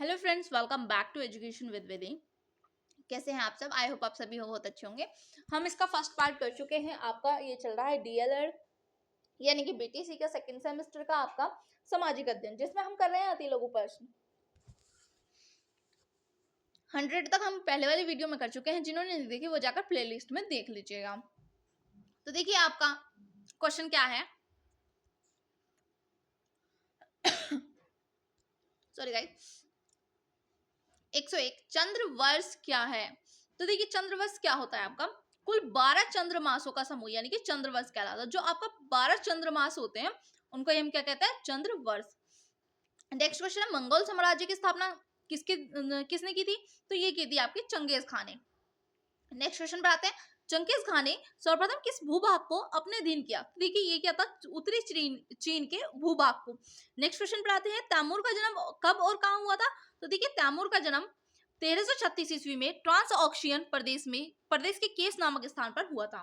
Hello friends, welcome back to education with Vidhi. कैसे हैं आप सब? आई होप आप सभी बहुत अच्छे होंगे। हम इसका फर्स्ट पार्ट कर चुके हैं। आपका ये चल रहा है डीएलएड यानी कि बीटीसी का सेकंड सेमेस्टर का आपका सामाजिक अध्ययन, जिसमें हम कर रहे हैं अति लघु प्रश्न। 100 तक हम पहले वाली वीडियो में कर चुके हैं। जिन्होंने नहीं देखी वो जाकर प्लेलिस्ट में देख लीजिएगा। तो देखिए आपका क्वेश्चन क्या है। सॉरी गाइस, 101 चंद्र वर्ष क्या है। तो देखिए चंद्र वर्ष क्या होता है आपका, कुल 12 चंद्र मासों का समूह यानी कि चंद्र वर्ष कहलाता है। जो आपका 12 चंद्र मास होते हैं उनको हम क्या कहते हैं, चंद्र वर्ष। नेक्स्ट क्वेश्चन है, मंगोल साम्राज्य की स्थापना किसने की थी। तो ये की थी आपके चंगेज खान ने। नेक्स्ट क्वेश्चन पर आते हैं, चंगेज खान ने सर्वप्रथम किस भूभाग को अपने अधीन किया। देखिए ये क्या था, उत्तरी चीन के भूभाग को। नेक्स्ट क्वेश्चन पर आते हैं, तैमूर का जन्म कब और कहाँ हुआ था। तो देखिए तैमूर का जन्म 1336 ईस्वी में ट्रांस ऑक्शियन प्रदेश के केस नामक स्थान पर हुआ था।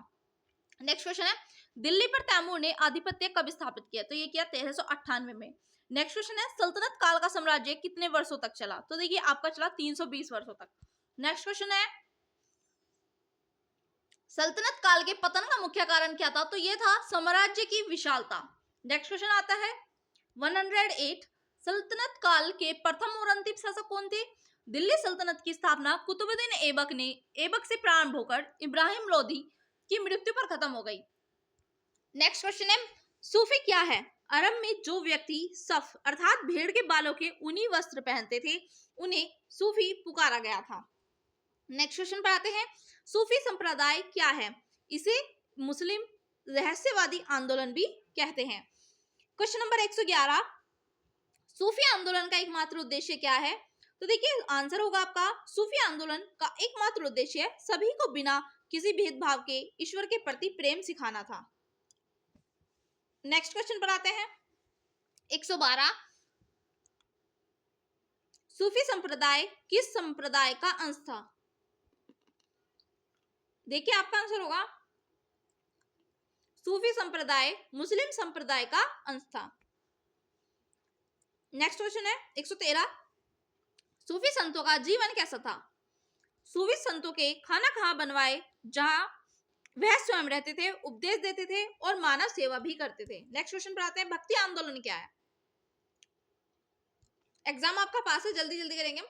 नेक्स्ट क्वेश्चन है, दिल्ली पर तैमूर ने आधिपत्य कब स्थापित किया। तो ये किया 1398 में। नेक्स्ट क्वेश्चन है, सल्तनत काल का साम्राज्य कितने वर्षों तक चला। तो देखिए आपका चला 320 वर्षों तक। नेक्स्ट क्वेश्चन है, सल्तनत काल के पतन का मुख्य कारण क्या था। तो यह था साम्राज्य की विशालता। नेक्स्ट क्वेश्चन आता है 108 सल्तनत काल के प्रथम और अंतिम शासक कौन थे। दिल्ली सल्तनत की स्थापना कुतुबुद्दीन ऐबक से प्रारंभ होकर इब्राहिम लोधी की मृत्यु पर खत्म हो गई। नेक्स्ट क्वेश्चन है, सूफी क्या है। अरब में जो व्यक्ति सफ अर्थात भेड़ के बालों के ऊनी वस्त्र पहनते थे उन्हें सूफी पुकारा गया था। नेक्स्ट क्वेश्चन पर आते हैं, सूफी संप्रदाय क्या है। इसे मुस्लिम रहस्यवादी आंदोलन भी कहते हैं। क्वेश्चन नंबर 111, सूफी आंदोलन का एकमात्र उद्देश्य क्या है। तो देखिए आंसर होगा आपका, सूफी आंदोलन का एकमात्र उद्देश्य सभी को बिना किसी भेदभाव के ईश्वर के प्रति प्रेम सिखाना था। नेक्स्ट क्वेश्चन पर आते हैं 112, सूफी संप्रदाय किस संप्रदाय का अंश था। देखिए आपका आंसर होगा, सूफी संप्रदाय मुस्लिम संप्रदाय का अंश था। नेक्स्ट क्वेश्चन है 113, सूफी संतों का जीवन कैसा था। सूफी संतों के खाना कहाँ बनवाए जहां वह स्वयं रहते थे, उपदेश देते थे और मानव सेवा भी करते थे। नेक्स्ट क्वेश्चन पर आते हैं, भक्ति आंदोलन क्या है। एग्जाम आपका पास है, जल्दी जल्दी करेंगे।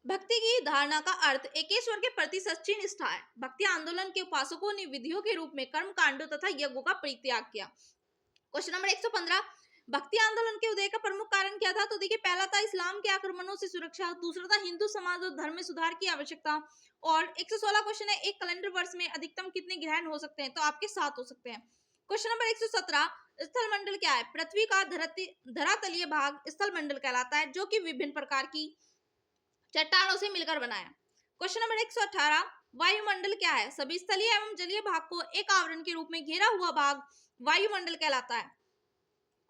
भक्ति की धारणा का अर्थ एकेश्वर के प्रति सच्ची निष्ठा है। भक्ति आंदोलन के उपासकों ने विधियों के रूप में कर्म कांडों तथा यज्ञों का परित्याग किया। क्वेश्चन नंबर 115, भक्ति आंदोलन के उदय का प्रमुख कारण क्या था। तो देखिए पहला था इस्लाम के आक्रमणों से सुरक्षा, दूसरा था हिंदू समाज और धर्म में सुधार की आवश्यकता। और 116 क्वेश्चन है, एक कैलेंडर वर्ष में अधिकतम कितने ग्रहण हो सकते हैं। तो आपके 7 हो सकते हैं। क्वेश्चन नंबर 117, स्थल मंडल क्या है। पृथ्वी का धरातलीय भाग स्थल मंडल कहलाता है, जो कि विभिन्न प्रकार की चट्टानों से मिलकर बना है। क्वेश्चन नंबर 118, वायुमंडल क्या है। सभी स्थलीय एवं जलीय भाग को एक आवरण के रूप में घेरा हुआ भाग वायुमंडल कहलाता है।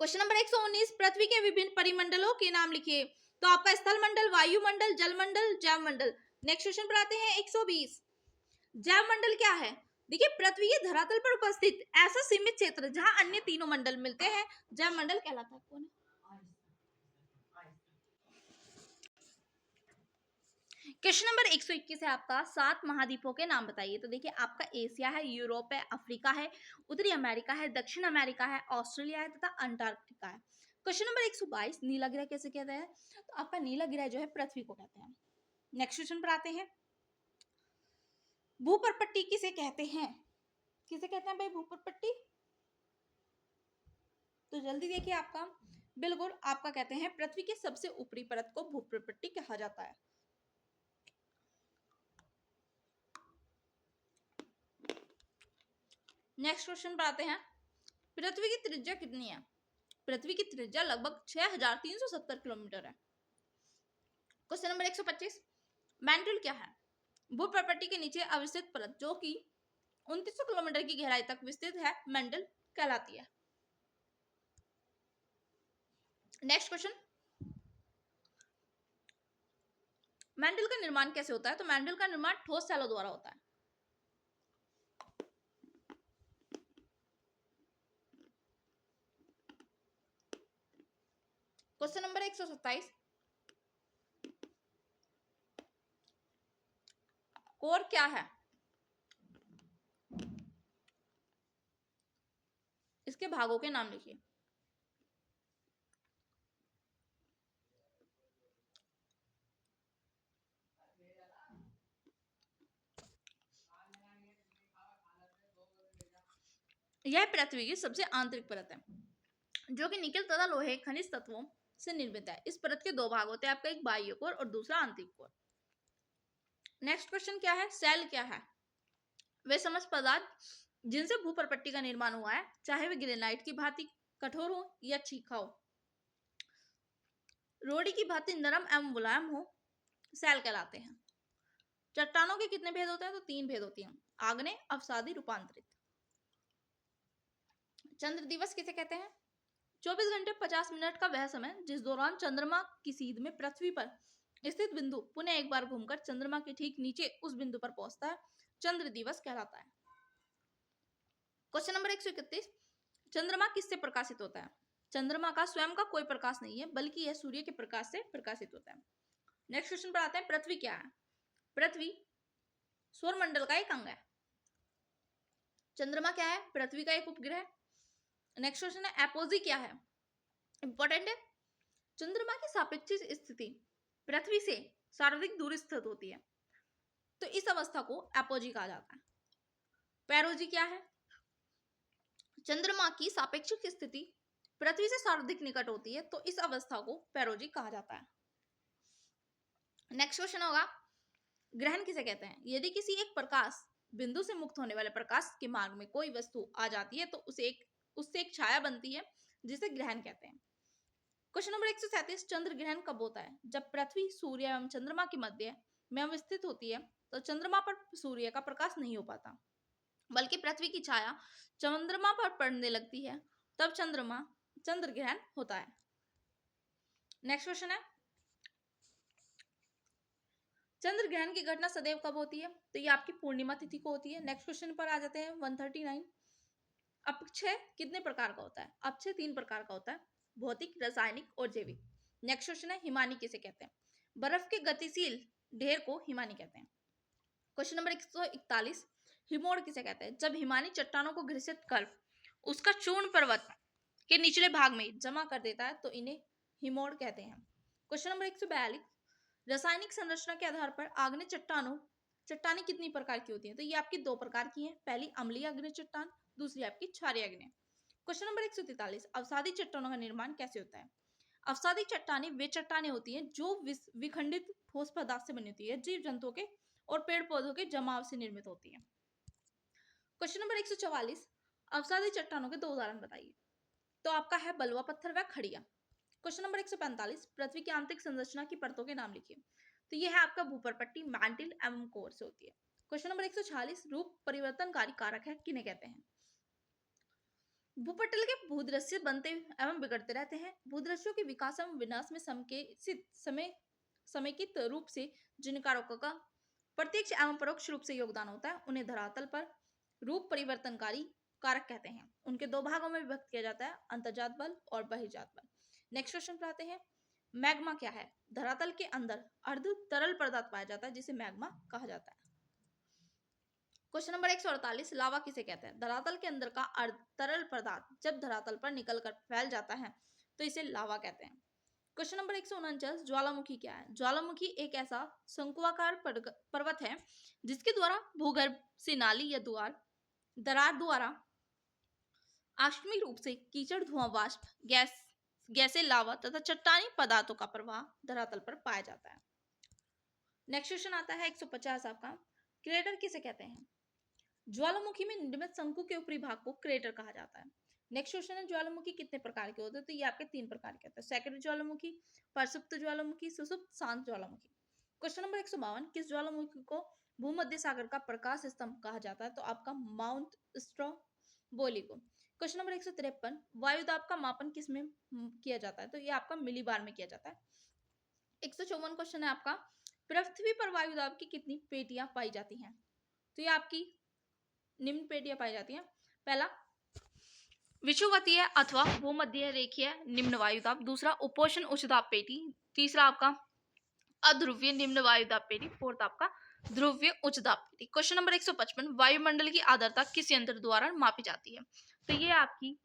क्वेश्चन नंबर 119, पृथ्वी के विभिन्न परिमंडलों के नाम लिखिए। तो आपका स्थल मंडल, वायुमंडल, जलमंडल, जैव मंडल। नेक्स्ट क्वेश्चन पर आते हैं 120, जैव मंडल क्या है। देखिए पृथ्वी के धरातल पर उपस्थित ऐसा सीमित क्षेत्र जहां अन्य तीनों मंडल मिलते हैं, जैव मंडल कहलाता है। कौन है? क्वेश्चन नंबर 121 है आपका, 7 महाद्वीपों के नाम बताइए। तो देखिए आपका एशिया है, यूरोप है, अफ्रीका है, उत्तरी अमेरिका है, दक्षिण अमेरिका है, ऑस्ट्रेलिया है तथा अंटार्कटिका है। क्वेश्चन नंबर 122, नीला ग्रह कैसे कहते हैं। तो आपका नीला ग्रह जो है पृथ्वी को कहते हैं। नेक्स्ट क्वेश्चन पर आते हैं, भूपर्पट्टी किसे कहते हैं। किसे कहते हैं भाई भूपर्पट्टी। तो जल्दी देखिए आपका, बिल्कुल आपका कहते हैं पृथ्वी के सबसे ऊपरी परत को भूपर्पट्टी कहा जाता है। नेक्स्ट क्वेश्चन पर आते हैं, पृथ्वी की त्रिज्या कितनी है। पृथ्वी की त्रिज्या लगभग 6370 किलोमीटर है। क्वेश्चन नंबर 125, मैंटल क्या है। भूप्रपट्टी के नीचे अविस्तृत परत जो कि 2900 किलोमीटर की गहराई तक विस्तृत है, मैंटल कहलाती है। नेक्स्ट क्वेश्चन, मैंटल का निर्माण कैसे होता है। तो मैंटल का निर्माण ठोस सैलों द्वारा होता है। क्वेश्चन नंबर 127, कोर क्या है? इसके भागों के नाम लिखिए। यह पृथ्वी की सबसे आंतरिक परत है जो कि निकेल तथा लोहे खनिज तत्वों से निर्मित है। इस परत के दो भाग होते हैं, आपका एक बाह्य कोर और दूसरा आंतरिक कोर। नेक्स्ट क्वेश्चन क्या है? सेल क्या है? वे समस्त पदार्थ जिनसे भूपर्पट्टी का निर्माण हुआ है, चाहे वे ग्रेनाइट की भांति कठोर हो या चीखा हो, रोड़ी की भांति नरम एवं मुलायम हो, सेल कहलाते हैं। चट्टानों के कितने भेद होते हैं? तो 3 भेद होती हैं, आग्नेय, अवसादी, रूपांतरित। चंद्र दिवस किसे कहते हैं? 24 घंटे 50 मिनट का वह समय जिस दौरान चंद्रमा की सीध में पृथ्वी पर स्थित बिंदु पुनः एक बार घूमकर चंद्रमा के ठीक नीचे उस बिंदु पर पहुंचता है, चंद्र दिवस कहलाता है। क्वेश्चन नंबर 131, चंद्रमा किससे प्रकाशित होता है? चंद्रमा का स्वयं का कोई प्रकाश नहीं है, बल्कि यह सूर्य के प्रकाश से प्रकाशित होता है। नेक्स्ट क्वेश्चन पर आते हैं, पृथ्वी क्या है? पृथ्वी सौरमंडल का एक अंग है। चंद्रमा क्या है? पृथ्वी का एक उपग्रह। नेक्स्ट क्वेश्चन है, एपोजी क्या है? इंपॉर्टेंट है। चंद्रमा की सापेक्षिक स्थिति पृथ्वी से सर्वाधिक दूर स्थित होती है, तो इस अवस्था को एपोजी कहा जाता है। पेरोजी क्या है? चंद्रमा की सापेक्षिक स्थिति पृथ्वी से सर्वाधिक निकट होती है, तो इस अवस्था को पेरोजी कहा जाता है। नेक्स्ट क्वेश्चन होगा, ग्रहण किसे कहते हैं? यदि किसी एक प्रकाश बिंदु से मुक्त होने वाले प्रकाश के मार्ग में कोई वस्तु आ जाती है, तो उससे एक छाया बनती है, जिसे ग्रहण कहते हैं। क्वेश्चन नंबर 137, चंद्र ग्रहण कब होता है? जब पृथ्वी सूर्य एवं चंद्रमा के मध्य में अवस्थित होती है, तो चंद्रमा पर सूर्य का प्रकाश नहीं हो पाता, बल्कि पृथ्वी की छाया चंद्रमा पर पड़ने लगती है, तब चंद्र ग्रहण होता है। नेक्स्ट क्वेश्चन है, चंद्र ग्रहण की घटना सदैव कब होती है? तो ये आपकी पूर्णिमा तिथि को होती है। नेक्स्ट क्वेश्चन पर आ जाते हैं 139, अपक्षय कितने प्रकार का होता है? अपक्षय 3 प्रकार का होता है, भौतिक, रासायनिक और जैविक। नेक्स्ट क्वेश्चन है, हिमानी किसे कहते हैं? बर्फ के गतिशील ढेर को हिमानी कहते हैं। क्वेश्चन नंबर 141, हिमोड़ किसे कहते हैं? जब हिमानी चट्टानों को घर्षित कर उसका चूर्ण पर्वत के निचले भाग में जमा कर देता है, तो इन्हें हिमोड़ कहते हैं। क्वेश्चन नंबर 142, रासायनिक संरचना के आधार पर आग्नेय चट्टानें कितनी प्रकार की होती हैं? तो ये आपकी 2 प्रकार की हैं, पहली अम्लीय आग्नेय चट्टान, दूसरी आपकी क्षारीय आग्नेय। क्वेश्चन नंबर 143, अवसादी चट्टानों का निर्माण कैसे होता है? अवसादी चट्टानें वे चट्टानें होती हैं जो विखंडित ठोस पदार्थ से बनी होती है, जीव जंतुओं के और पेड़ पौधों के जमाव से निर्मित होती है। क्वेश्चन नंबर 144, अवसादी चट्टानों के 2 उदाहरण बताइए। तो आपका है बलुआ पत्थर व खड़िया। क्वेश्चन नंबर 145, पृथ्वी की आंतरिक संरचना की परतों के नाम लिखिए। तो यह है आपका भूपर्पट्टी, मैंटल एवं कोर से होती है। क्वेश्चन नंबर 146, रूप परिवर्तनकारी कारक है किन्हें कहते हैं? भूपटल के भूदृश्य बनते एवं बिगड़ते रहते हैं। भूदृश्यों के विकास एवं विनाश में समेकित रूप से जिन कारकों का प्रत्यक्ष एवं परोक्ष रूप से योगदान होता है, उन्हें धरातल पर रूप परिवर्तनकारी कारक कहते हैं। उनके 2 भागों में विभक्त किया जाता है, अंतर्जात बल और बहिर्जात बल। नेक्स्ट क्वेश्चन पर आते हैं, मैग्मा क्या है? धरातल के अंदर अर्ध तरल पदार्थ पाया जाता है, जिसे मैग्मा कहा जाता है। क्वेश्चन नंबर 148, लावा किसे कहते हैं? धरातल के अंदर का अर्ध तरल पदार्थ जब धरातल पर निकलकर फैल जाता है, तो इसे लावा कहते हैं। क्वेश्चन नंबर 149, ज्वालामुखी क्या है? ज्वालामुखी एक ऐसा शंकुआकार पर्वत है जिसके द्वारा भूगर्भ से नाली या दरार द्वारा आकस्मिक रूप से कीचड़, धुआं, वाष्प, गैसें, लावा तथा चट्टानी पदार्थों का प्रवाह धरातल पर पाया जाता है। नेक्स्ट क्वेश्चन आता है 150 आपका, क्रेटर किसे कहते हैं? ज्वालामुखी में निर्मित शंकु के ऊपरी भाग को क्रेटर कहा जाता है। नेक्स्ट क्वेश्चन है, ज्वालामुखी कितने प्रकार के होते हैं? तो ये आपके 3 प्रकार के होते हैं, सक्रिय ज्वालामुखी, प्रसुप्त ज्वालामुखी, सुसुप्त शांत ज्वालामुखी। क्वेश्चन नंबर 152, किस ज्वालामुखी को भूमध्य सागर का प्रकाश स्तंभ कहा जाता है? तो आपका माउंट स्ट्रॉबोली को। क्वेश्चन नंबर 153, वायुदाब का मापन किस में किया जाता है? तो ये आपका मिलीबार में किया जाता है। 154 क्वेश्चन है आपका, पृथ्वी पर वायुदाब की कितनी पेटियां पाई जाती हैं? तो ये आपकी निम्न पेटियां पाई जाती हैं। पहला विषुवतीय अथवा भूमध्य रेखीय निम्न वायुदाब, दूसरा उपोष्ण उच्च दाब पेटी, तीसरा आपका अध्रुवीय निम्न वायुदाब पेटी, फोर्थ आपका ध्रुवीय उच्च दाब पेटी। क्वेश्चन नंबर 155, वायुमंडल की आर्द्रता किस यंत्र द्वारा मापी जाती है? तो ये आपकी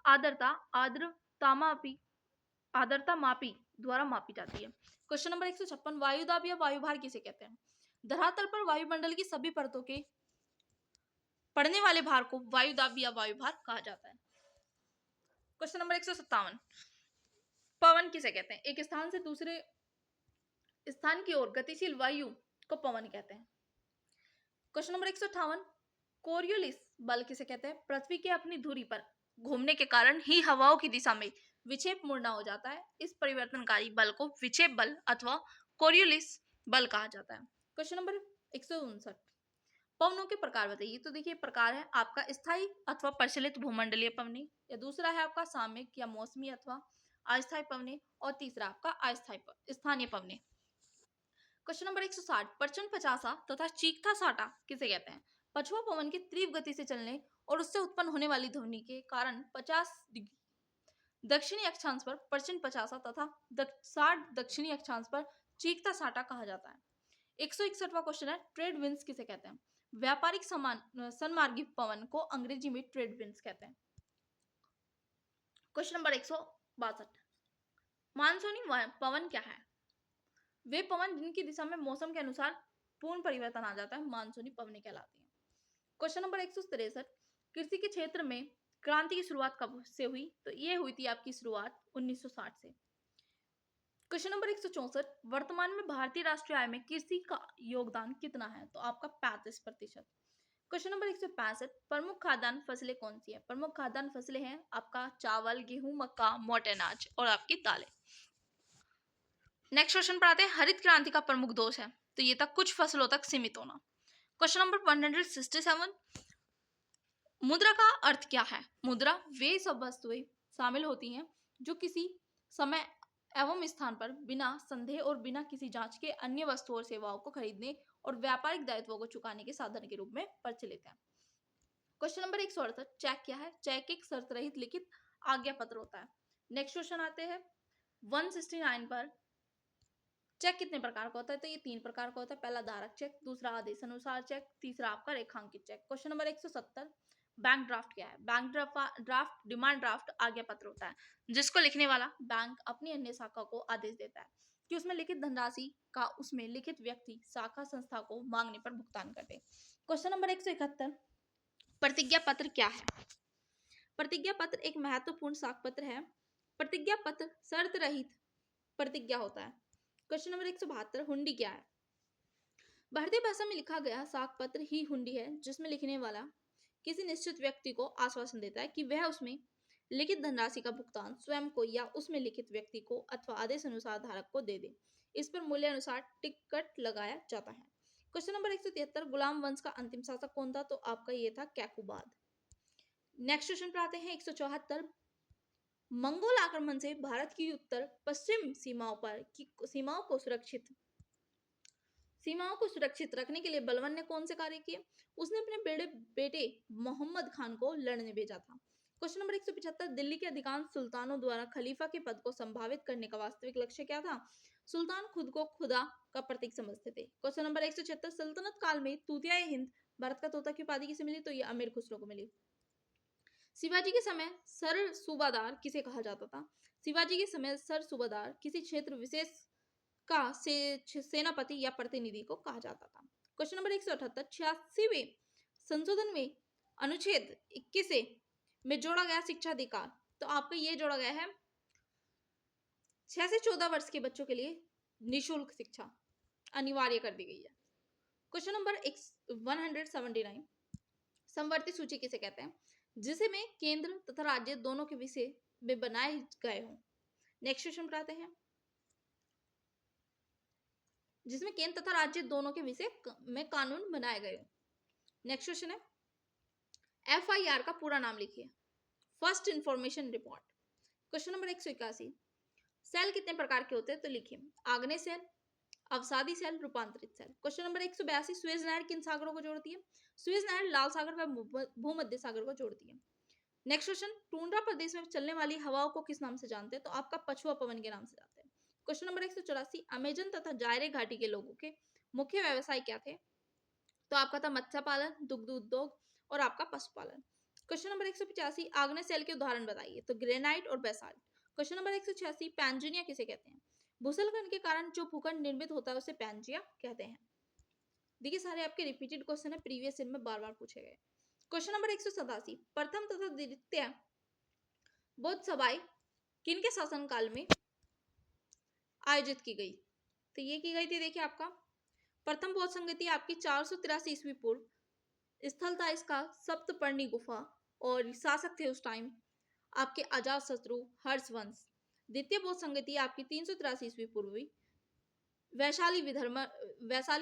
आर्द्रता आर्द्रता मापी द्वारा मापी जाती है। क्वेश्चन नंबर 156, वायुदाब या वायुभार किसे कहते हैं? धरातल पर वायुमंडल की सभी परतों के पड़ने वाले भार को वायुदाब या वायुभार कहा जाता है। क्वेश्चन नंबर 157, पवन किसे कहते हैं? एक स्थान से दूसरे स्थान की ओर गतिशील वायु को पवन कहते हैं। क्वेश्चन नंबर 158, कोरियोलिस बल किसे कहते हैं? पृथ्वी के अपनी धुरी पर घूमने के कारण ही हवाओं की दिशा में विक्षेप मुड़ना हो जाता है। इस परिवर्तनकारी बल को विक्षेप बल अथवा कोरियोलिस बल कहा जाता है। क्वेश्चन नंबर 159, पवनों के प्रकार बताइए। तो देखिए प्रकार है आपका स्थायी अथवा प्रचलित भूमंडलीय पवनी, या दूसरा है आपका सामयिक या मौसमी अथवा अस्थायी पवनी, और तीसरा आपका अस्थायी स्थानीय पवनी। क्वेश्चन नंबर 160, प्रचंड पचासा तथा चीखता साटा किसे कहते हैं? पछुआ पवन की तीव्र गति से चलने और उससे उत्पन्न होने वाली ध्वनि के कारण 50 डिग्री दक्षिणी अक्षांश पर प्रचंड पचासा तथा 60 दक्षिणी अक्षांश पर चीखता साटा कहा जाता है। 161वां क्वेश्चन है, ट्रेड विंड्स किसे कहते हैं? व्यापारिक सन्मार्गी पवन को अंग्रेजी में ट्रेड विंड्स कहते हैं। क्वेश्चन नंबर 162, मानसूनी पवन क्या है? वे पवन जिनकी दिशा में मौसम के अनुसार पूर्ण परिवर्तन आ जाता है, मानसूनी पवनें कहलाती हैं। क्वेश्चन नंबर 163, कृषि के क्षेत्र में क्रांति की शुरुआत कब से हुई? तो ये हुई थी आपकी शुरुआत 1960 से। क्वेश्चन नंबर 164, वर्तमान में भारतीय राष्ट्रीय आय में कृषि का योगदान कितना है? तो आपका 35%। क्वेश्चन नंबर 165, प्रमुख खाद्यान्न फसलें कौन सी है? प्रमुख खाद्यान्न फसलें हैं आपका चावल, गेहूं, मक्का, मोटे अनाज और आपकी दालें। नेक्स्ट क्वेश्चन पर आते हैं, हरित क्रांति का प्रमुख दोष है? तो ये था कुछ फसलों तक सीमित होना। क्वेश्चन नंबर 167, मुद्रा का अर्थ क्या है? मुद्रा वे सब वस्तुएं शामिल होती हैं जो किसी समय एवं स्थान पर बिना संदेह और बिना किसी जांच के अन्य वस्तुओं और सेवाओं को खरीदने और व्यापारिक दायित्वों को चुकाने के साधन के रूप में प्रचलित है। क्वेश्चन नंबर 168, चेक क्या है? चेक एक शर्त रहित लिखित आज्ञा पत्र होता है। नेक्स्ट क्वेश्चन आते हैं 169 पर, चेक कितने प्रकार का होता है? तो ये 3 प्रकार का होता है। पहला धारक चेक, दूसरा आदेश अनुसार चेक, तीसरा आपका रेखांकित check. Question number 170, bank draft क्या है? बैंक ड्राफ्ट डिमांड ड्राफ्ट आज्ञा पत्र होता है जिसको लिखने वाला बैंक अपनी अन्य शाखा को आदेश देता है कि उसमें लिखित धनराशि का उसमें लिखित व्यक्ति शाखा संस्था को मांगने पर भुगतान कर दे। क्वेश्चन नंबर 171, प्रतिज्ञा पत्र क्या है? प्रतिज्ञा पत्र एक महत्वपूर्ण साख पत्र है। प्रतिज्ञा पत्र शर्त रहित प्रतिज्ञा होता है। क्वेश्चन नंबर 172, हुंडी क्या है? भारतीय भाषा में लिखा गया साख पत्र ही हुंडी है जिसमें लिखने वाला किसी निश्चित व्यक्ति को आश्वासन देता है कि वह उसमें लिखित धनराशि का भुगतान स्वयं को या उसमें लिखित व्यक्ति को अथवा आदेश अनुसार धारक को दे दे। इस पर मूल्य अनुसार टिकट लगाया जाता है। क्वेश्चन नंबर 173, गुलाम वंश का अंतिम शासक कौन था? तो आपका ये था कैकुबाद। नेक्स्ट क्वेश्चन पर आते हैं 174, मंगोल आक्रमण से भारत की उत्तर पश्चिम सीमाओं को सुरक्षित रखने के लिए बलबन ने कौन से कार्य किए? उसने अपने बेटे मोहम्मद खान को लड़ने भेजा था। क्वेश्चन नंबर 175, दिल्ली के अधिकांश सुल्तानों द्वारा खलीफा के पद को संभावित करने का वास्तविक लक्ष्य क्या था? सुल्तान खुद को खुदा का प्रतीक समझते थे। क्वेश्चन नंबर 176, सल्तनत काल में तूतिया हिंद भारत का तोता की उपाधि किसे मिली? तो ये अमीर खुसरो को मिली। शिवाजी के समय सर सूबादार किसे कहा जाता था? शिवाजी के समय सर सूबादार किसी क्षेत्र विशेष का सेनापति या प्रतिनिधि को कहा जाता था। क्वेश्चन नंबर 178, 86वें संशोधन में अनुच्छेद 21 में जोड़ा गया शिक्षा अधिकार, तो आपका ये जोड़ा गया है 6 से 14 वर्ष के बच्चों के लिए निःशुल्क शिक्षा अनिवार्य कर दी गई है। क्वेश्चन नंबर 179, समवर्ती सूची किसे कहते हैं? जिसे में केंद्र तथा राज्य दोनों के विषय में बनाए गए हों। नेक्स्ट क्वेश्चन पर आते हैं, जिसमें केंद्र तथा राज्य दोनों के विषय में कानून बनाए गए हों। नेक्स्ट क्वेश्चन है, FIR का पूरा नाम लिखिए। First information report. Question number 181, cell कितने प्रकार के होते हैं? तो लिखिए, आग्नेय सेल, अवसादी सेल, रूपांतरित सेल। क्वेश्चन नंबर 182, सुएज नहर किन सागरों को जोड़ती है? सुएज नहर लाल सागर व भूमध्य सागर को जोड़ती है। नेक्स्ट क्वेश्चन, टुंड्रा प्रदेश में चलने वाली हवाओं को किस नाम से जानते हैं? तो आपका पछुआ पवन के नाम से जानते हैं। क्वेश्चन नंबर 184, अमेजन तथा जायरे घाटी के लोगों के मुख्य व्यवसाय क्या थे? तो आपका था मत्स्य पालन, दुग्ध उद्योग और आपका पशुपालन। क्वेश्चन नंबर 185, आग्नेय सेल के उदाहरण बताइए। तो ग्रेनाइट और बेसाल्ट। क्वेश्चन नंबर 186, पैंजिया किसे कहते हैं? भूस्खलन के कारण जो भूखंड निर्मित होता है उसे पैंजिया कहते हैं। देखिए सारे आपके रिपीटेड क्वेश्चन है, प्रीवियस ईयर में बार बार पूछे गए। क्वेश्चन नंबर 187, प्रथम तथा द्वितीय बौद्ध सभाएं किनके शासनकाल में आयोजित की गई? तो ये की गई थी, देखिए आपका प्रथम बौद्ध संगति आपकी 483 ईस्वी पूर्व। स्थल था इसका सप्तपर्णी गुफा और शासक थे उस टाइम आपके अजात शत्रु हर्षवंश। द्वितीय बौद्ध संगति आपकी 383 ईस्वी पूर्व हुई, वैशाली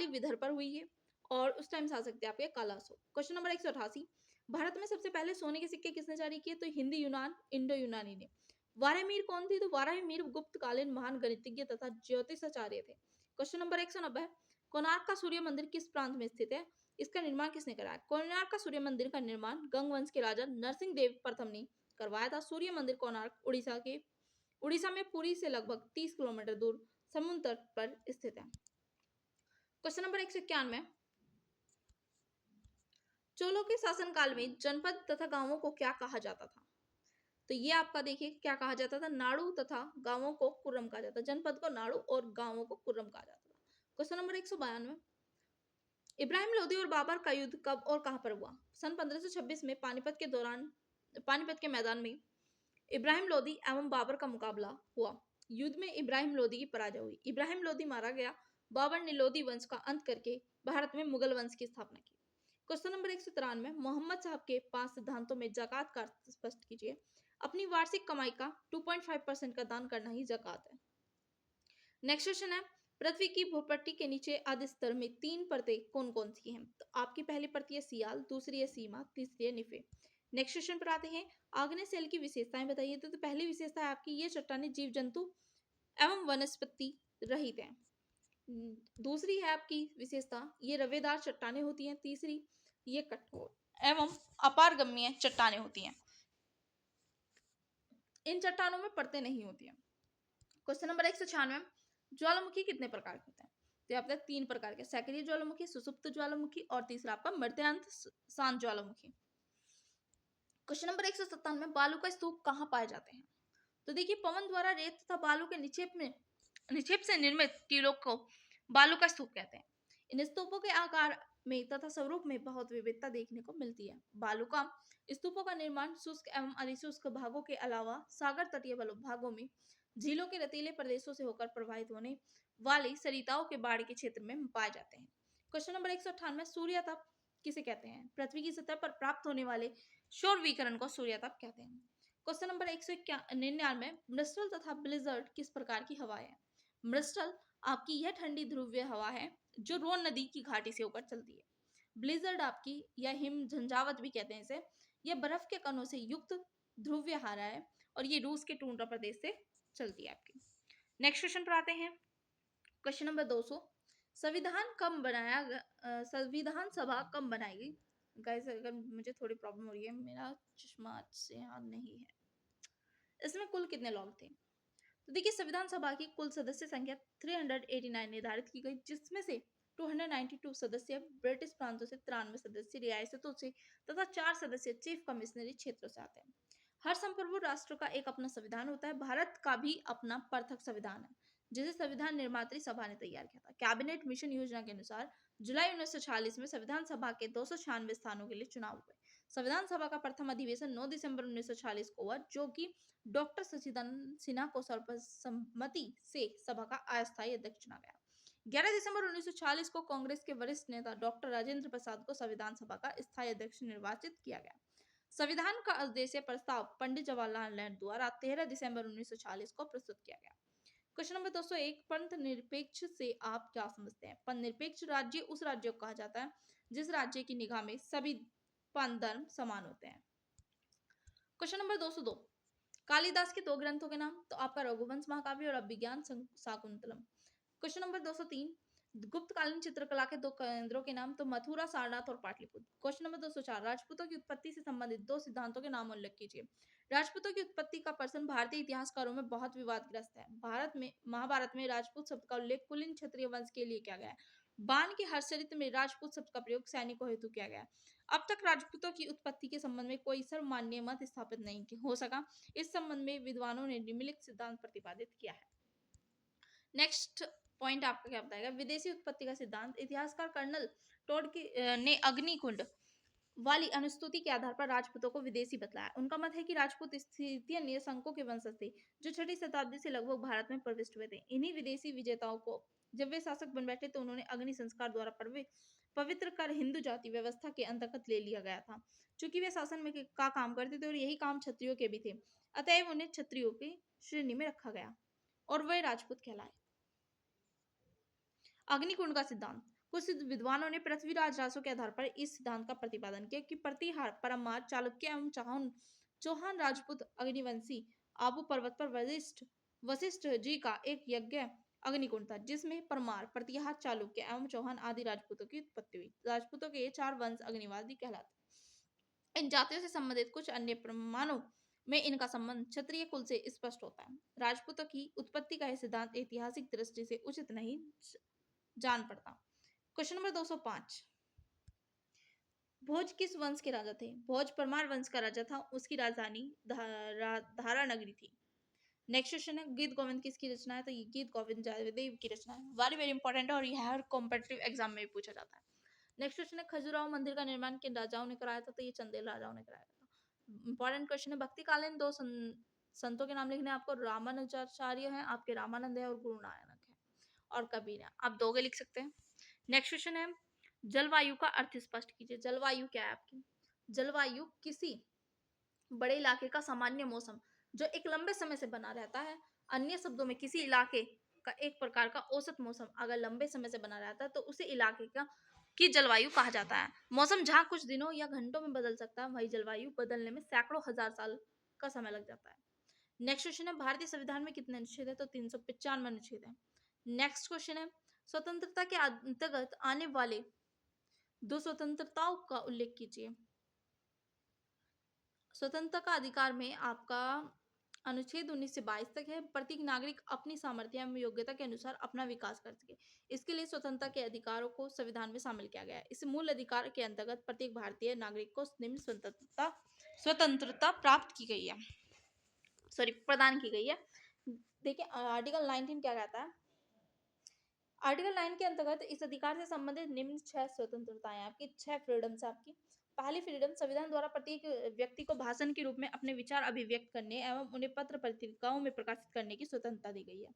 विदर्भ पर हुई है और उस टाइम शासक थे आपके कालासो। क्वेश्चन नंबर 188, भारत में सबसे पहले सोने के सिक्के किसने जारी किए? तो हिंदी यूनान इंडो यूनानी ने। वाराहीमीर कौन थी? तो वाराहीमीर गुप्तकालीन महान गणितज्ञ तथा ज्योतिषाचार्य थे। क्वेश्चन नंबर 190, कोणार्क का सूर्य मंदिर किस प्रांत में स्थित है? इसका निर्माण किसने कराया? कोणार्क का सूर्य मंदिर का निर्माण गंग वंश के राजा नरसिंह देव प्रथम ने करवाया था। सूर्य मंदिर कोणार्क उड़ीसा में पुरी से लगभग 30 किलोमीटर दूर समुद्र तट पर स्थित है। क्वेश्चन नंबर 191, चोलों के शासनकाल में जनपद तथा गांवों को क्या कहा जाता था? तो ये आपका देखिए क्या कहा जाता था? नाड़ू तथा गांवों को कुर्रम कहा जाता था। जनपद को नाड़ू और गांवों को कुर्रम कहा जाता था। क्वेश्चन नंबर 192, इब्राहिम लोदी और बाबर का युद्ध कब और कहां पर हुआ? सन 1526 में पानीपत के मैदान में इब्राहिम लोदी एवं बाबर का मुकाबला हुआ। युद्ध में इब्राहिम लोदी की पराजय हुई। इब्राहिम लोदी मारा गया। बाबर ने लोदी वंश का अंत करके भारत में मुगल वंश की स्थापना की। क्वेश्चन नंबर 193, मोहम्मद साहब के 5 सिद्धांतों में जकात का अर्थ स्पष्ट कीजिए। अपनी वार्षिक कमाई का 2.5% का दान करना ही जकात है। नेक्स्ट क्वेश्चन है, पृथ्वी की भूपट्टी के नीचे आधे स्तर में 3 परतें कौन कौन सी हैं? तो आपकी पहली परत है सियाल, दूसरी है सीमा, तीसरी है निफे। नेक्स्ट क्वेश्चन पर आते हैं, आग्नेय सेल की विशेषताएं बताइए। तो पहली विशेषता है आपकी ये चट्टानें जीव जंतु एवं वनस्पति रहित हैं। दूसरी है आपकी विशेषता ये रवेदार चट्टानें होती हैं। तीसरी ये कठोर एवं अपारगम्य चट्टानें होती हैं। इन चट्टानों में परतें नहीं होती हैं। क्वेश्चन नंबर 196, ज्वालामुखी कितने प्रकार के होते हैं? तो आपका 3 प्रकार के, सक्रिय ज्वालामुखी, सुसुप्त ज्वालामुखी और तीसरा आपका मध्यांत शांत ज्वालामुखी। क्वेश्चन नंबर 197, बालू का स्तूप कहाँ पाए जाते हैं? तो देखिए पवन द्वारा रेत तथा बालू के निक्षेप से निर्मित टीलों को बालू का स्तूप कहते हैं। इन स्तूपों के आकार में तथा स्वरूप में बहुत विविधता देखने को मिलती है। बालू का स्तूपों का निर्माण शुष्क एवं अधिशुष्क भागों के अलावा सागर तटीय भागों में, झीलों के रेतीले प्रदेशों से होकर प्रवाहित होने वाली सरिताओं के बाढ़ के क्षेत्र में पाए जाते हैं। क्वेश्चन नंबर 198, सूर्यताप किसे कहते हैं? पृथ्वी की सतह पर प्राप्त होने वाले सौर विकिरण को सूर्यताप कहते हैं। क्वेश्चन नंबर 199, मृस्टल तथा ब्लिजर्ड किस प्रकार की हवा है? मृस्टल आपकी यह ठंडी ध्रुवीय हवा है जो रोन नदी की घाटी से होकर चलती है। ब्लिजर्ड आपकी या हिम झंझावत भी कहते हैं इसे, यह बर्फ के कणों से युक्त ध्रुवीय हवा है और ये रूस के टुंड्रा प्रदेश से चलती है आपकी। नेक्स्ट क्वेश्चन पर आते हैं, क्वेश्चन नंबर 200, संविधान सभा कब बनाई गई? गाइस अगर मुझे थोड़ी प्रॉब्लम हो रही है, मेरा चश्मा आज से याद नहीं है। इसमें कुल कितने लोग थे? तो देखिए संविधान सभा की कुल सदस्य संख्या 389 निर्धारित की गई, जिसमें से 292 सदस्य ब्रिटिश प्रांतों से, 93 सदस्य रियासतों से तथा 4 सदस्य चीफ कमिश्नरी क्षेत्रों से आते हैं। हर संप्रभु राष्ट्र का एक अपना संविधान होता है। भारत का भी अपना पृथक संविधान है, जिसे संविधान निर्मात्री सभा ने तैयार किया था। कैबिनेट मिशन योजना के अनुसार जुलाई 1946 में संविधान सभा के 296 स्थानों के लिए चुनाव हुए। संविधान सभा का प्रथम अधिवेशन 9 दिसंबर 1946 को हुआ, जो कि डॉक्टर सचिदानंद सिन्हा को सर्वसम्मति से सभा का अस्थायी अध्यक्ष चुना गया। 11 दिसंबर 1940 को कांग्रेस के वरिष्ठ नेता डॉक्टर राजेंद्र प्रसाद को संविधान सभा का स्थायी अध्यक्ष निर्वाचित किया गया। संविधान का उद्देश्य प्रस्ताव पंडित जवाहरलाल नेहरू द्वारा 13 दिसंबर 1940 को प्रस्तुत किया गया। क्वेश्चन नंबर 201, पंथ निरपेक्ष से आप क्या समझते हैं? पंथ निरपेक्ष राज्य उस राज्य को कहा जाता है जिस राज्य की निगाह में सभी पंथ धर्म समान होते हैं। क्वेश्चन नंबर 202, कालिदास के 2 ग्रंथों के नाम। तो आपका रघुवंश महाकाव्य और अभिज्ञान शाकुंतलम। क्वेश्चन नंबर 203, गुप्तकालीन चित्रकला के दो केंद्रों के नाम तो मथुरा, सारनाथ और पाटलिपुत्र। क्वेश्चन नंबर 204 राजपूतों की उत्पत्ति से संबंधित दो सिद्धांतों के नाम उल्लेख कीजिए। राजपूतों की उत्पत्ति का प्रश्न भारतीय इतिहासकारों में बहुत विवादग्रस्त है। भारत में महाभारत में राजपूत शब्द का उल्लेख कुलीन क्षत्रिय वंश के लिए किया गया है। बाण के हर्षचरित में राजपूत शब्द का प्रयोग सैनिकों हेतु किया गया है। अब तक राजपूतों की उत्पत्ति के संबंध में कोई सर्वमान्य मत स्थापित नहीं हो सका। इस संबंध में विद्वानों ने निम्नलिखित सिद्धांत प्रतिपादित किया है। नेक्स्ट पॉइंट आपका क्या बताएगा, विदेशी उत्पत्ति का सिद्धांत। इतिहासकार कर्नल टोड ने अग्निकुंड वाली अनुस्तुति के आधार पर राजपूतों को विदेशी बतलाया। उनका मत है कि राजपूत स्थितीय नियसंकों के वंशज थे जो 6वीं शताब्दी से लगभग भारत में प्रविष्ट हुए थे। इन्हीं विदेशी विजेताओं को जब वे शासक बन बैठे तो उन्होंने अग्नि संस्कार द्वारा पवित्र कर हिंदू जाति व्यवस्था के अंतर्गत ले लिया गया था। चूंकि वे शासन में का काम करते थे और यही काम क्षत्रियों के भी थे, अतएव उन्हें क्षत्रियों की श्रेणी में रखा गया और वे राजपूत कहलाए। अग्निकुंड का सिद्धांत। कुछ विद्वानों ने पृथ्वीराज रासों के आधार पर इस सिद्धांत का प्रतिपादन किया कि प्रतिहार परमार चालुक्य एवं चौहान राजपूत अग्निवंशी आबू पर्वत पर वशिष्ठ जी का एक यज्ञ अग्निकुंड था, जिसमें परमार, प्रतिहार, चालुक्य एवं चौहान आदि राजपूतों की उत्पत्ति हुई। राजपूतों के ये 4 वंश अग्निवादी कहलाते। इन जातियों से संबंधित कुछ अन्य प्रमाणों में इनका संबंध क्षत्रिय कुल से स्पष्ट होता है। राजपूतों की उत्पत्ति का यह सिद्धांत ऐतिहासिक दृष्टि से उचित नहीं जान पड़ता। क्वेश्चन नंबर 205 भोज किस वंश के राजा थे? भोज परमार वंश का राजा था। उसकी राजधानी धारा नगरी थी। नेक्स्ट क्वेश्चन है गीत गोविंद किसकी रचना है? तो ये गीत गोविंद जयदेव की रचना है। वेरी वेरी इंपॉर्टेंट है और यह हर कॉम्पिटिटिव एग्जाम में भी पूछा जाता है। नेक्स्ट क्वेश्चन है खजुराहो मंदिर का निर्माण किन राजाओं ने कराया था? तो ये चंदेल राजाओं ने कराया था। इंपॉर्टेंट क्वेश्चन है भक्तिकालीन दो संतों के नाम लिखने हैं आपको। रामानुजाचार्य है आपके, रामानंद है और गुरु नानक है और कबीर है। आप दोगे लिख सकते हैं। नेक्स्ट क्वेश्चन है जलवायु का अर्थ स्पष्ट कीजिए। जलवायु क्या है आपकी? जलवायु किसी बड़े इलाके का सामान्य मौसम जो एक लंबे समय से बना रहता है। अन्य शब्दों में किसी इलाके का एक प्रकार का औसत मौसम अगर लंबे समय से बना रहता है तो उसे इलाके का की जलवायु कहा जाता है। मौसम जहाँ कुछ दिनों या घंटों में बदल सकता है, वही जलवायु बदलने में सैकड़ों हजार साल का समय लग जाता है। नेक्स्ट क्वेश्चन है भारतीय संविधान में कितने अनुच्छेद है? तो 395 अनुच्छेद है। नेक्स्ट क्वेश्चन है स्वतंत्रता के अंतर्गत आने वाले दो स्वतंत्रताओं का उल्लेख कीजिए। स्वतंत्रता का अधिकार में आपका अनुच्छेद 19 से 22 तक है। प्रत्येक नागरिक अपनी सामर्थ्य एवं योग्यता के अनुसार अपना विकास कर सके, इसके लिए स्वतंत्रता के अधिकारों को संविधान में शामिल किया गया है। इस मूल अधिकार के अंतर्गत प्रत्येक भारतीय नागरिक को निम्न स्वतंत्रता प्राप्त की गई है, प्रदान की गई है। देखिए आर्टिकल 19 क्या कहता है? आर्टिकल 9 के अंतर्गत इस अधिकार से संबंधित निम्न 6 स्वतंत्रताएं आपकी, 6 फ्रीडम्स आपकी। पहली फ्रीडम संविधान द्वारा प्रत्येक व्यक्ति को भाषण के रूप में अपने विचार अभिव्यक्त करने एवं उन्हें पत्र पत्रिकाओं में प्रकाशित करने की स्वतंत्रता दी गई है।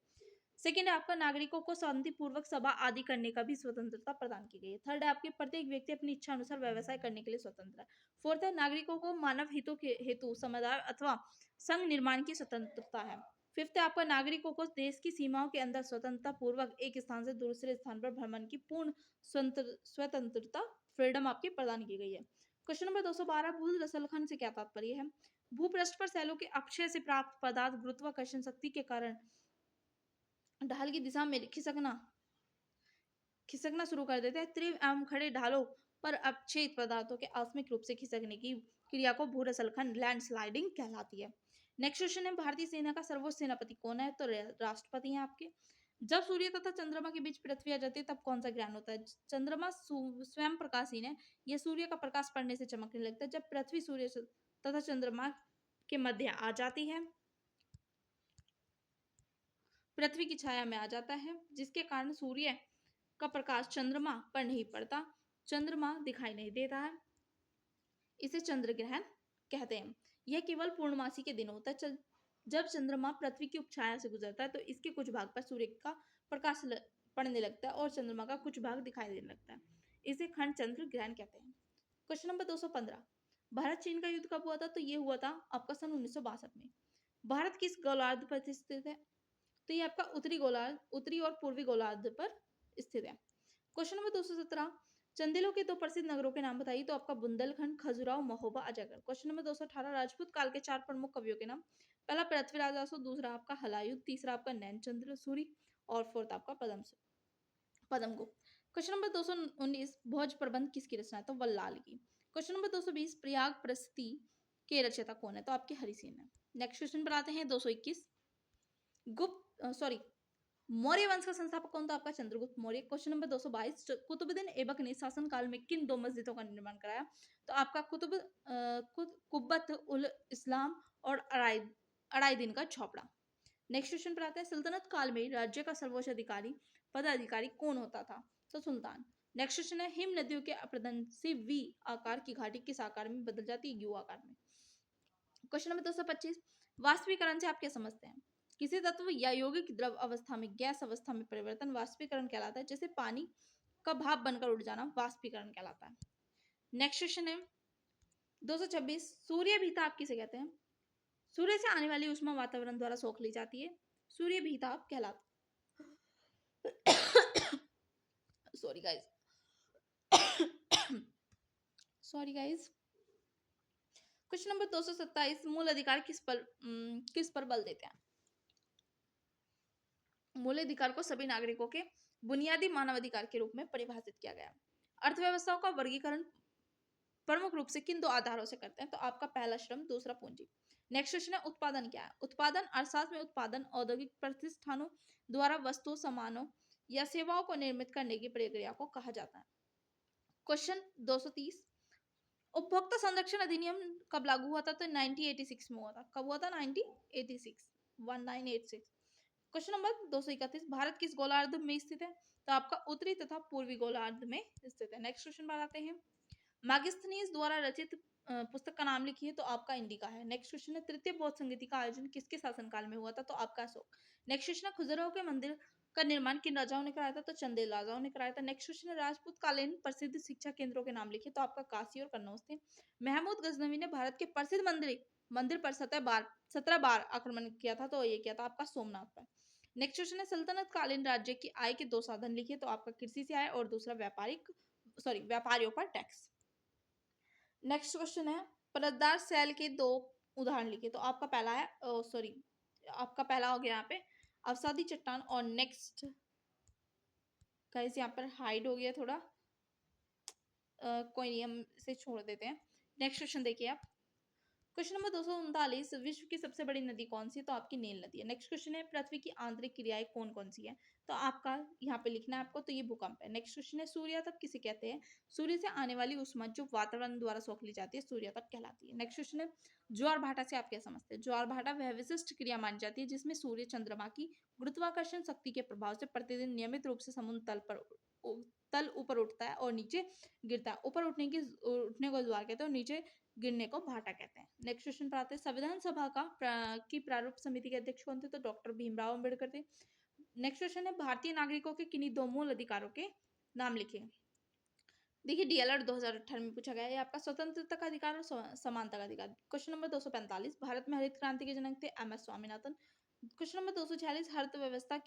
सेकेंड है आपका नागरिकों को शांतिपूर्वक सभा आदि करने का भी स्वतंत्रता प्रदान की गई है। थर्ड है आपके प्रत्येक व्यक्ति अपनी इच्छा अनुसार व्यवसाय करने के लिए स्वतंत्र है। फोर्थ है नागरिकों को मानव हितों के हेतु समुदाय अथवा संघ निर्माण की स्वतंत्रता है। फिफ्थ है आपका नागरिकों को देश की सीमाओं के अंदर स्वतंत्रता पूर्वक एक स्थान से दूसरे स्थान पर भ्रमण की पूर्ण स्वतंत्रता फ्रीडम आपकी प्रदान की गई है। क्वेश्चन नंबर 212 भू रसलखंड से क्या तात्पर्य है? भूपृष्ठ पर सैलों के अपक्षय से प्राप्त पदार्थ गुरुत्वाकर्षण शक्ति के कारण ढाल की दिशा में खिसकना शुरू कर देते हैं। तीव्र एवं खड़े ढालों पर अपक्षयित पदार्थों के आकस्मिक रूप से खिसकने की क्रिया को भूरसलखंड लैंडस्लाइडिंग कहलाती है। नेक्स्ट क्वेश्चन है भारतीय सेना का सर्वोच्च सेनापति कौन है? तो राष्ट्रपति हैं आपके। जब सूर्य तथा चंद्रमा के बीच पृथ्वी आ जाती है तब कौन सा ग्रहण होता है? चंद्रमा स्वयं प्रकाशहीन है, यह सूर्य का प्रकाश पड़ने से चमकने लगता है। जब पृथ्वी सूर्य तथा चंद्रमा के मध्य आ जाती है, पृथ्वी की छाया में आ जाता है, जिसके कारण सूर्य का प्रकाश चंद्रमा पर नहीं पड़ता, चंद्रमा दिखाई नहीं देता है, इसे चंद्र ग्रहण कहते हैं। यह केवल पूर्णमासी के दिन होता है। जब चंद्रमा पृथ्वी की उपछाया से गुजरता है तो इसके कुछ भाग पर सूर्य का प्रकाश पड़ने लगता है और चंद्रमा का कुछ भाग दिखाई देने लगता है, इसे खंड चंद्र ग्रहण कहते हैं। क्वेश्चन नंबर 215 भारत चीन का युद्ध कब हुआ था? तो ये हुआ था आपका सन 1962 में। भारत किस गोलार्ध पर स्थित है? तो ये आपका उत्तरी और पूर्वी गोलार्ध पर स्थित है। क्वेश्चन नंबर 217 चंदेलों के दो प्रसिद्ध नगरों के नाम बताइए। तो आपका बुंदेलखंड, खजुराहो, महोबा, अजयगढ़। क्वेश्चन नंबर 218 राजपूत काल के 4 प्रमुख कवियों के नाम। पहला पृथ्वीराज आसु, दूसरा आपका हलायुग, तीसरा आपका नैनचंद्र सूरी और फोर्थ आपका पद्मश्री। पद्मगुप्त। क्वेश्चन नंबर 219, भोज प्रबंध किसकी रचना है? तो वल्लाल की। क्वेश्चन नंबर 220, प्रयाग प्रस्ति के रचयिता कौन है? तो आपके हरिसेन है। नेक्स्ट क्वेश्चन पर आते हैं 221, मौर्य वंश का संस्थापक कौन था? आपका चंद्रगुप्त मौर्य। क्वेश्चन नंबर 222, कुतुबुद्दीन ऐबक ने शासन काल में किन दो मस्जिदों का निर्माण कराया? तो आपका कुब्बत उल इस्लाम और अराइदीन का झोपड़ा। नेक्स्ट क्वेश्चन पर आते हैं, सल्तनत काल में राज्य का सर्वोच्च अधिकारी पदाधिकारी कौन होता था? तो सुल्तान। नेक्स्ट क्वेश्चन है, हिम नदियों के अपरदन से वी आकार की घाटी किस आकार में बदल जाती है? यू आकार में। क्वेश्चन नंबर 225, वाष्पीकरण से आप क्या समझते हैं? किसी तत्व या यौगिक द्रव अवस्था में गैस अवस्था में परिवर्तन वाष्पीकरण कहलाता है। जैसे पानी का भाप बनकर उड़ जाना वाष्पीकरण कहलाता है। नेक्स्ट क्वेश्चन है 226, सूर्य भीताप किसे कहते हैं? सूर्य से आने वाली उष्मा वातावरण द्वारा सोख ली जाती है, सूर्य भीताप कहलाता sorry guys sorry guys. Question number 227, मूल अधिकार किस पर बल देते हैं? मूल अधिकार को सभी नागरिकों के बुनियादी मानव अधिकार के रूप में परिभाषित किया गया। अर्थव्यवस्थाओं का वर्गीकरण प्रमुख रूप से किन दो आधारों से करते हैं? तो आपका पहला श्रम, दूसरा पूंजी। नेक्स्ट क्वेश्चन है, उत्पादन क्या है? उत्पादन अर्थशास्त्र में उत्पादन औद्योगिक प्रतिष्ठानों द्वारा वस्तु, सामानों या सेवाओं को निर्मित करने की प्रक्रिया को कहा जाता है। क्वेश्चन 230, उपभोक्ता संरक्षण अधिनियम कब लागू हुआ था? तो 1986 में हुआ था। कब हुआ था? 1986। क्वेश्चन नंबर 231, भारत किस गोलार्ध में स्थित है? तो आपका उत्तरी तथा पूर्वी गोलार्ध में स्थित है। नेक्स्ट क्वेश्चन पर आते हैं, मैगस्थनीज द्वारा रचित पुस्तक का नाम लिखिए। तो आपका इंडिका है। नेक्स्ट क्वेश्चन है, तृतीय बौद्ध संगति का आयोजन किसके शासनकाल में हुआ था? तो आपका अशोक। नेक्स्ट क्वेश्चन है, खजुराहो के मंदिर का निर्माण किन राजाओं ने कराया था? तो चंदेल राजाओं ने कराया था। नेक्स्ट क्वेश्चन है, राजपूत कालीन प्रसिद्ध शिक्षा केंद्रों के नाम लिखिए। तो आपका काशी और कन्नौज थे। महमूद गजनवी ने भारत के प्रसिद्ध मंदिर पर 17 बार आक्रमण किया था। तो ये किया था आपका सोमनाथ पर। नेक्स्ट क्वेश्चन है, सल्तनत कालीन राज्य की आय के दो साधन लिखिए। तो आपका कृषि से आय और दूसरा व्यापारियों पर टैक्स। नेक्स्ट क्वेश्चन है, परतदार सेल के दो उदाहरण लिखिए। तो आपका पहला है आपका पहला हो गया यहाँ पे अवसादी चट्टान, और नेक्स्ट गाइस यहाँ पर हाइड हो गया थोड़ा, कोई नहीं, हम इसे छोड़ देते हैं। नेक्स्ट क्वेश्चन देखिए आप, क्वेश्चन नंबर 239, विश्व की सबसे बड़ी नदी कौन सी है? तो आपकी नील नदी है। नेक्स्ट क्वेश्चन है, पृथ्वी की आंतरिक क्रियाएं कौन कौन सी है? तो आपका यहाँ पे लिखना है आपको, तो ये भूकंप है। नेक्स्ट क्वेश्चन है, सूर्यातप किसे कहते हैं? सूर्य से आने वाली ऊष्मा जो वातावरण द्वारा सोख ली जाती है, सूर्यातप कहलाती है। नेक्स्ट क्वेश्चन है, ज्वार भाटा से आप क्या समझते हैं? ज्वार भाटा वह विशिष्ट क्रिया मानी जाती है जिसमें सूर्य चंद्रमा की गुरुत्वाकर्षण शक्ति के प्रभाव से प्रतिदिन नियमित रूप से समुद्र तल ऊपर उठता है और नीचे गिरता है। ऊपर उठने को ज्वार कहते हैं और नीचे गिरने को भाटा कहते हैं। नेक्स्ट क्वेश्चन पर आते हैं, संविधान सभा की प्रारूप समिति के अध्यक्ष कौन थे? तो डॉक्टर भीमराव अंबेडकर थे। नेक्स्ट क्वेश्चन है, भारतीय नागरिकों के किन्हीं दो मूल अधिकारों के नाम लिखिए। देखिए डीएलएड 2018 में पूछा गया है आपका, स्वतंत्रता का अधिकार और समानता का अधिकार। क्वेश्चन नंबर 245, भारत में हरित क्रांति के जनक थे M S Swaminathan. Question number 246, अर्थव्यवस्था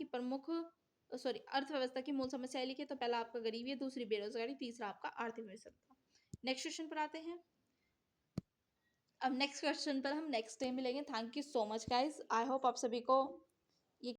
की मूल समस्या लिखिए। तो पहला आपका गरीबी है, दूसरी बेरोजगारी, तीसरा आपका आर्थिक विषमता। नेक्स्ट क्वेश्चन पर आते हैं, अब नेक्स्ट क्वेश्चन पर हम नेक्स्ट टाइम मिलेंगे। Thank you so much guys, I hope आप सभी को ये